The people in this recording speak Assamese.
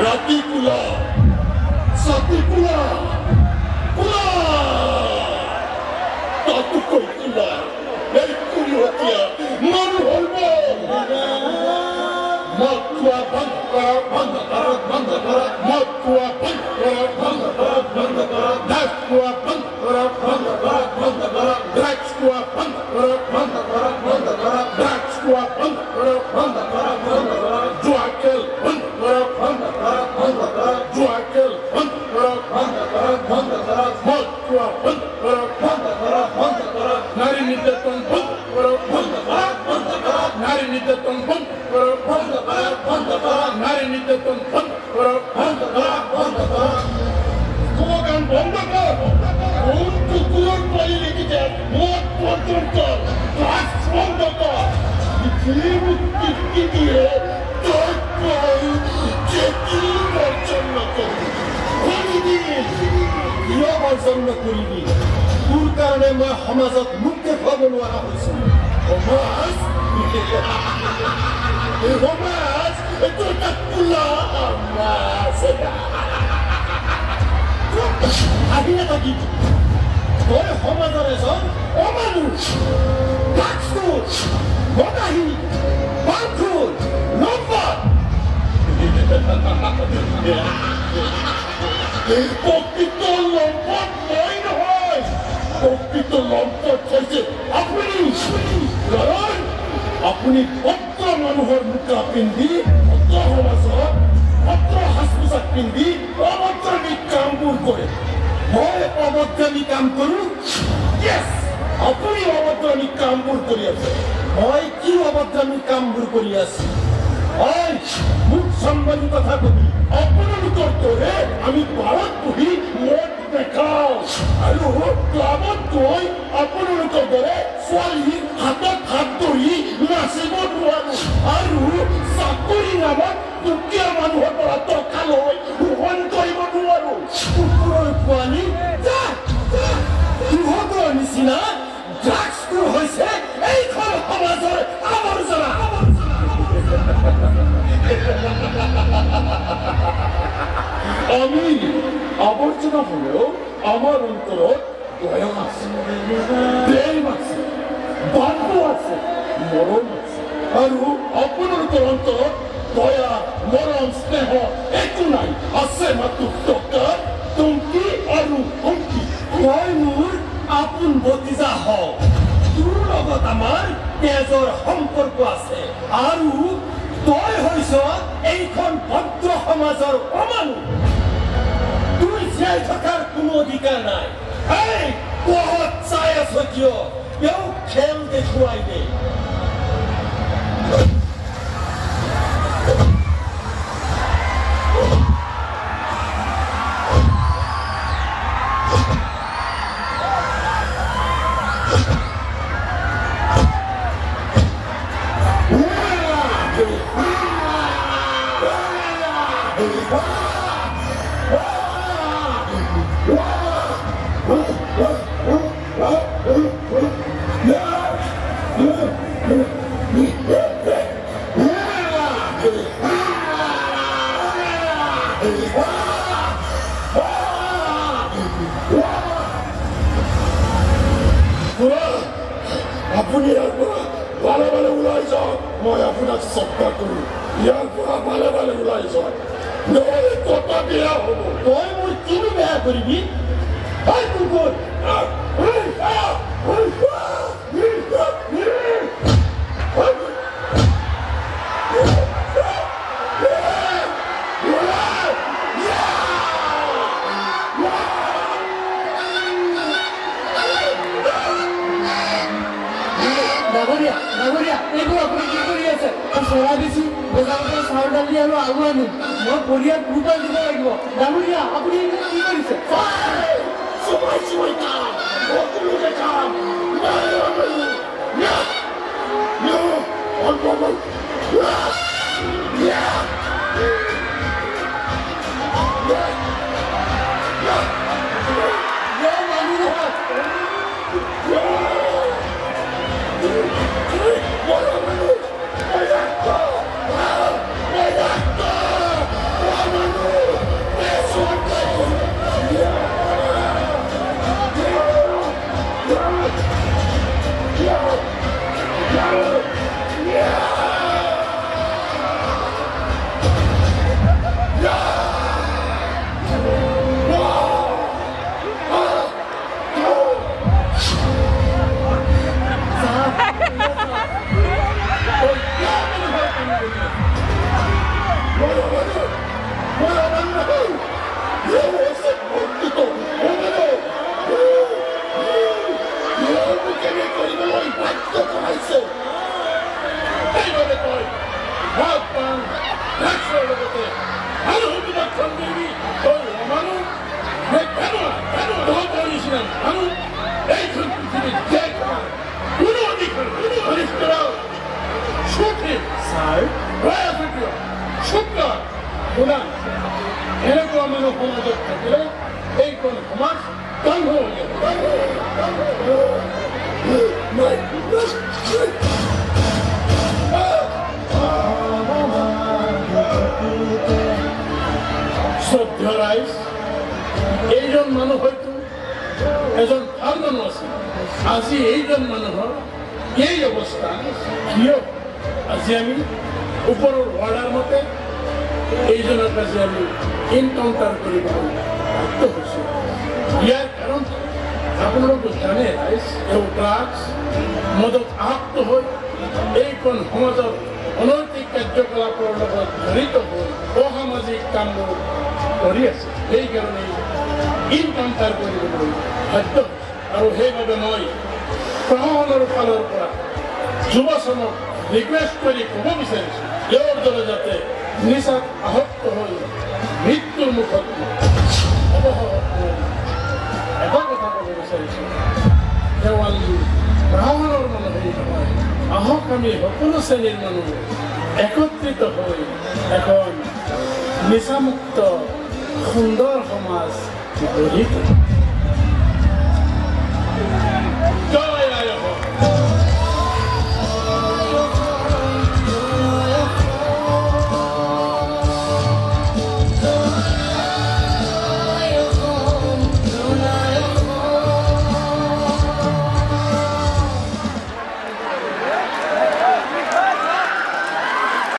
রাতি কুলা সাথী কুলা কুলা তাতু কই কুলা এই কুলি হতিয়া মরু হইব মতুয়া বন্ধ কর বন্ধ কর বন্ধ কর মতুয়া বন্ধ কর বন্ধ কর বন্ধ কর ডাকুয়া বন্ধ কর বন্ধ কর বন্ধ কর ডাকুয়া বন্ধ কর বন্ধ কর বন্ধ কর ডাকুয়া বন্ধ কর বন্ধ কর বন্ধ কর জুয়াকেল বন্ধ কর বন্ধ কর বন্ধ কর জুয়াকেল বন্ধ কর বন্ধ কর বন্ধ কর মতুয়া বন্ধ কর বন্ধ কর বন্ধ কর নারী নির্যাতন বন্ধ কর বন্ধ কর বন্ধ কর নারী নির্যাতন বন্ধ কর বন্ধ কর বন্ধ কর নারী নির্যাতন বন্ধ কর বন্ধ কর বন্ধ কর স্লোগান বন্ধ কর কোন কুকুর পাই লেগেছে মত পর্যন্ত ক্লাস বন্ধ কর মুক্তি দিয়ে তারপর চেতি বর্জন্য করিবি কিয় বৰ্জন্য কৰিবি তোৰ কাৰণে মই সমাজত মুক্তি পাব নোৱাৰা হৈছো সমাজ সমাজ এইটো এটা কোলা সমাজ আহি নাথাকি তই সমাজৰ এজন অমানুষ ডাকচোৰ মদাহী বাংখোৰ লম্পট প্ৰকৃত লম্পট মই নহয় প্ৰকৃত লম্পট হৈছে আপুনি কাৰণ আপুনি ভদ্ৰ মানুহৰ মুখা পিন্ধি ভদ্ৰ সমাজত ভদ্ৰ সাজ পোছাক পিন্ধি অভদ্ৰামী কামবোৰ কৰে মই অভদ্ৰামী কাম কৰোঁ ইয়েছ আপুনি অভদ্ৰামী কামবোৰ কৰি আছে মই কি অভদ্ৰামী কামবোৰ কৰি আছো হয় মুখ সম্বন্ধী কথা কবি আপোনালোকৰ দৰে আমি পাৰত বহি মদ দেখাওঁ আৰু ক্লাবত গৈ আপোনালোকৰ দৰে ছোৱালী হাতত হাত ধৰি নাচিব নোৱাৰো আৰু চাকৰি নামত দুখীয়া মানুহৰ পৰা টকা লৈ শোষণ কৰিব নোৱাৰো কুকুৰৰ পোৱালি সিহঁতৰ নিচিনা ড্ৰাগছটো হৈছে এইখন সমাজৰ আৱৰ্জনা আমি আবর্জনা হলেও আমার অন্তরত দয়া আছে প্রেম আছে বাধ্য আছে মরম আছে আর আপনার অন্তরত দয়া মরম স্নেহ একটু নাই আছে মাত্র টকা টঙ্কি আর হুমকি মই মোৰ আপোন ভতিজা হও তোৰ লগত আমাৰ তেজৰ সম্পৰ্ক আছে আৰু তই হৈছ এইখন ভদ্ৰ সমাজৰ অমানুষ তুই জীয়াই থকাৰ কোনো অধিকাৰ নাই এই পহত চাই আছ কিয় তেওঁ খেল দেখুৱাই দে আপুনি ইয়াৰ পৰা ভালে ভালে ওলাই যাওক মই আপোনাক শ্ৰদ্ধা কৰোঁ ইয়াৰ পৰা ভালে ভালে ওলাই যাওক নহ'লে কথা বেয়া হ'ব তই মোৰ কিনো বেয়া কৰিবি কুকুৰ মই পৰিয়াল গুৰুত্ব দিব লাগিব ডাঙৰীয়া আপুনি কি কৰিছে কেনে কৰিবলৈ বাধ্য কৰাইছে এইবাবে কয় মদ পান ড্ৰাগছৰ লগতে মানুহবিলাক খন্দিবি তই অমানুহ তহঁতৰ নিচিনা মানুহ এইখন পৃথিৱীত জীয়াই থকাৰ কোনো অধিকাৰ সুখী ছাৰ হৈ আছে কিয় শুক্ৰ শুনা এনেকুৱা মানুহ সমাজত থাকিলে এইখন সমাজ ধ্বংস হৈ শ্ৰদ্ধা ৰাইজ এইজন মানুহ হয়তো এজন ভাল মানুহ আছিল আজি এইজন মানুহৰ এই অৱস্থা কিয় আজি আমি ওপৰৰ অৰ্ডাৰ মতে এইজনক আজি আমি এনকাউণ্টাৰ কৰিবলৈ বাধ্য হৈছোঁ ইয়াৰ কাৰণ আপোনালোকে জানে ৰাইজ তেওঁ ড্ৰাগছ মদত আসক্ত হৈ এইখন সমাজত অনৈতিক কাৰ্যকলাপৰ লগত জড়িত হৈ অসামাজিক কামবোৰ কৰি আছে সেইকাৰণে এনকাউণ্টাৰ কৰিবলৈ বাধ্য আৰু সেইবাবে মই প্ৰশাসনৰ ফালৰ পৰা যুৱচামক ৰিকুৱেষ্ট কৰি ক'ব বিচাৰিছোঁ তেওঁৰ দৰে যাতে নিচাত আসক্ত হৈ মৃত্যুৰ মুখত এটা কথা ক'ব বিচাৰিছোঁ কেৱল প্ৰশাসনৰ মানুহেই নহয় আহক আমি সকলো শ্ৰেণীৰ মানুহ একত্ৰিত হৈ এখন নিচামুক্ত সুন্দৰ সমাজ গঢ়ি তোলোঁ